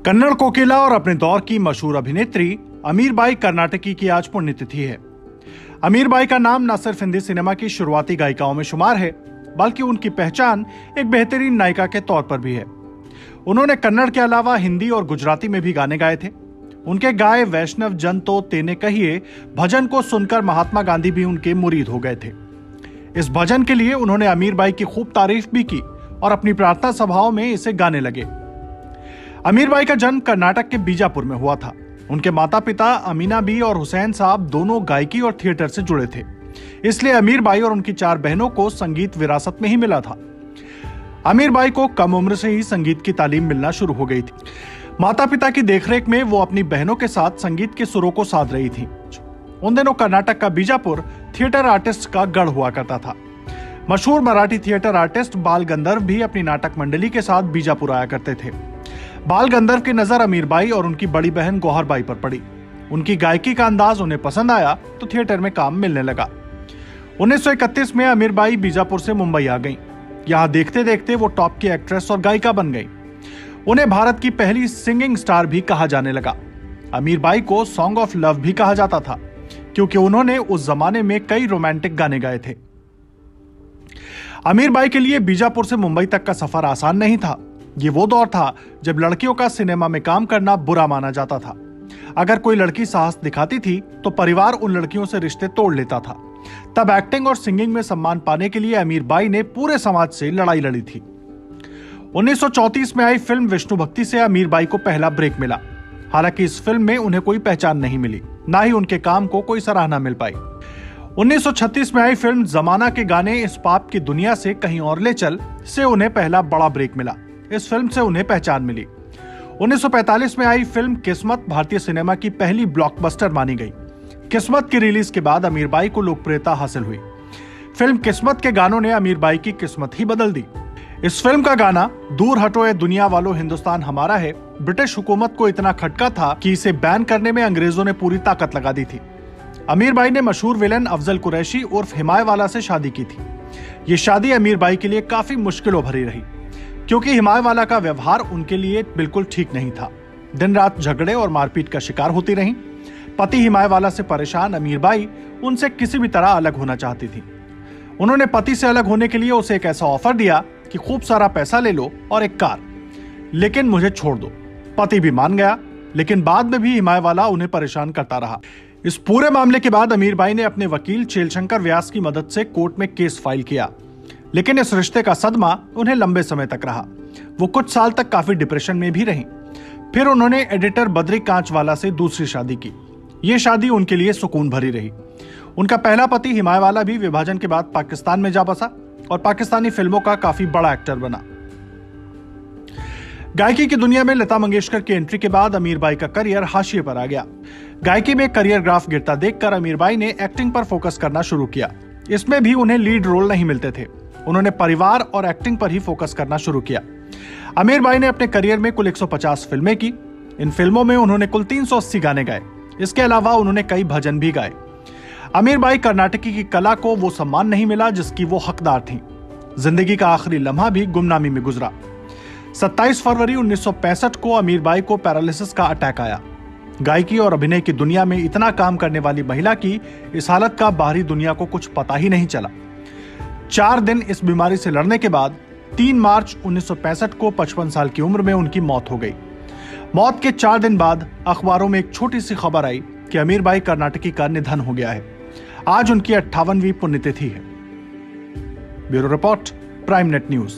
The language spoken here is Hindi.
कन्नड़ कोकिला और अपने दौर की मशहूर अभिनेत्री अमीरबाई कर्नाटकी की आज पुण्यतिथि है। अमीरबाई का नाम न सिर्फ हिंदी सिनेमा की शुरुआती गायिकाओं में शुमार है, बल्कि उनकी पहचान एक बेहतरीन नायिका के तौर पर भी है। उन्होंने कन्नड़ के अलावा हिंदी और गुजराती में भी गाने गाए थे। उनके गाए वैष्णव जन तो तेने कहिए भजन को सुनकर महात्मा गांधी भी उनके मुरीद हो गए थे। इस भजन के लिए उन्होंने अमीरबाई की खूब तारीफ भी की और अपनी प्रार्थना सभाओं में इसे गाने लगे। अमीरबाई का जन्म कर्नाटक के बीजापुर में हुआ था। उनके माता पिता अमीना बी और हुसैन साहब दोनों गायकी और थिएटर से जुड़े थे, इसलिए अमीरबाई और उनकी 4 बहनों को संगीत विरासत में ही मिला था। अमीरबाई को कम उम्र से ही संगीत की तालीम मिलना शुरू हो गई थी। माता पिता की देखरेख में वो अपनी बहनों के साथ संगीत के सुरों को साध रही थी। उन दिनों कर्नाटक का बीजापुर थिएटर आर्टिस्ट का गढ़ हुआ करता था। मशहूर मराठी थिएटर आर्टिस्ट बाल गंधर्व भी अपनी नाटक मंडली के साथ बीजापुर आया करते थे। बाल गंधर्व की नजर अमीरबाई और उनकी बड़ी बहन गौहरबाई पर पड़ी। उनकी गायकी का अंदाज उन्हें पसंद आया तो थिएटर में काम मिलने लगा। 1931 में अमीरबाई बीजापुर से मुंबई आ गईं। यहाँ देखते देखते वो टॉप की एक्ट्रेस और गायिका बन गईं। उन्हें भारत की पहली सिंगिंग स्टार भी कहा जाने लगा। अमीरबाई को सॉन्ग ऑफ लव भी कहा जाता था, क्योंकि उन्होंने उस जमाने में कई रोमांटिक गाने गाए थे। अमीरबाई के लिए बीजापुर से मुंबई तक का सफर आसान नहीं था। ये वो दौर था जब लड़कियों का सिनेमा में काम करना बुरा माना जाता था। अगर कोई लड़की साहस दिखाती थी तो परिवार उन लड़कियों से रिश्ते तोड़ लेता था। तब एक्टिंग और सिंगिंग में सम्मान पाने के लिए अमीरबाई ने पूरे समाज से लड़ाई लड़ी थी। 1934 में आई फिल्म विष्णु भक्ति से अमीरबाई को पहला ब्रेक मिला। हालांकि इस फिल्म में उन्हें कोई पहचान नहीं मिली, ना ही उनके काम को कोई सराहना मिल पाई। 1936 में आई फिल्म जमाना के गाने इस पाप की दुनिया से कहीं और ले चल से उन्हें पहला बड़ा ब्रेक मिला। इस फिल्म से उन्हें पहचान मिली। 1945 में आई फिल्म किस्मत भारतीय सिनेमा की पहली ब्लॉकबस्टर मानी गई। किस्मत की रिलीज के बाद अमीरबाई को लोकप्रियता हासिल हुई। फिल्म किस्मत के गानों ने अमीरबाई की किस्मत ही बदल दी। इस फिल्म का गाना दूर हटो ए दुनिया वालों हिंदुस्तान हमारा है ब्रिटिश हुकूमत को इतना खटका था कि इसे बैन करने में अंग्रेजों ने पूरी ताकत लगा दी थी। अमीरबाई ने मशहूर विलेन अफजल कुरैशी उर्फ हिमायवाला से शादी की थी। ये शादी अमीरबाई के लिए काफी मुश्किलों भरी रही, क्योंकि हिमायवाला का व्यवहार उनके लिए बिल्कुल ठीक नहीं था। दिन रात झगड़े और मारपीट का शिकार होती रहीं। पति हिमायवाला से परेशान अमीरबाई उनसे किसी भी तरह अलग होना चाहती थी। उन्होंने पति से अलग होने के लिए उसे एक ऐसा ऑफर दिया कि खूब सारा पैसा ले लो और एक कार, लेकिन मुझे छोड़ दो। पति भी मान गया, लेकिन बाद में भी हिमायवाला उन्हें परेशान करता रहा। इस पूरे मामले के बाद अमीरबाई ने अपने वकील चेलशंकर व्यास की मदद से कोर्ट में केस फाइल किया, लेकिन इस रिश्ते का सदमा उन्हें लंबे समय तक रहा। वो कुछ साल तक काफी डिप्रेशन में भी रहीं। फिर उन्होंने एडिटर बद्री कांचवाला से दूसरी शादी की। ये शादी उनके लिए सुकून भरी रही। उनका पहला पति हिमायवाला भी विभाजन के बाद पाकिस्तान में जा बसा और पाकिस्तानी फिल्मों का काफी बड़ा एक्टर बना। गायकी की दुनिया में लता मंगेशकर की एंट्री के बाद अमीरबाई का करियर हाशिए पर आ गया। गायकी में करियर ग्राफ गिरता देखकर अमीरबाई ने एक्टिंग पर फोकस करना शुरू किया। इसमें भी उन्हें लीड रोल नहीं मिलते थे। उन्होंने परिवार और एक्टिंग पर ही फोकस करना शुरू किया। अमीरबाई ने अपने करियर में कुल 150 फिल्में की। इन फिल्मों में उन्होंने कुल 380 गाने गाए। इसके अलावा उन्होंने कई भजन भी गाए। अमीरबाई कर्नाटकी की कला को वो सम्मान नहीं मिला जिसकी वो हकदार थीं। जिंदगी का आखिरी लम्हा भी गुमनामी में गुजरा। 27 फरवरी 1965 को अमीरबाई को पैरालिसिस का अटैक आया। गायकी और अभिनय की दुनिया में इतना काम करने वाली महिला की इस हालत का बाहरी दुनिया को कुछ पता ही नहीं चला। 4 दिन इस बीमारी से लड़ने के बाद 3 मार्च 1965 को 55 साल की उम्र में उनकी मौत हो गई। मौत के 4 दिन बाद अखबारों में एक छोटी सी खबर आई कि अमीरबाई कर्नाटकी का निधन हो गया है। आज उनकी 58वीं पुण्यतिथि है। Bureau report, prime net news.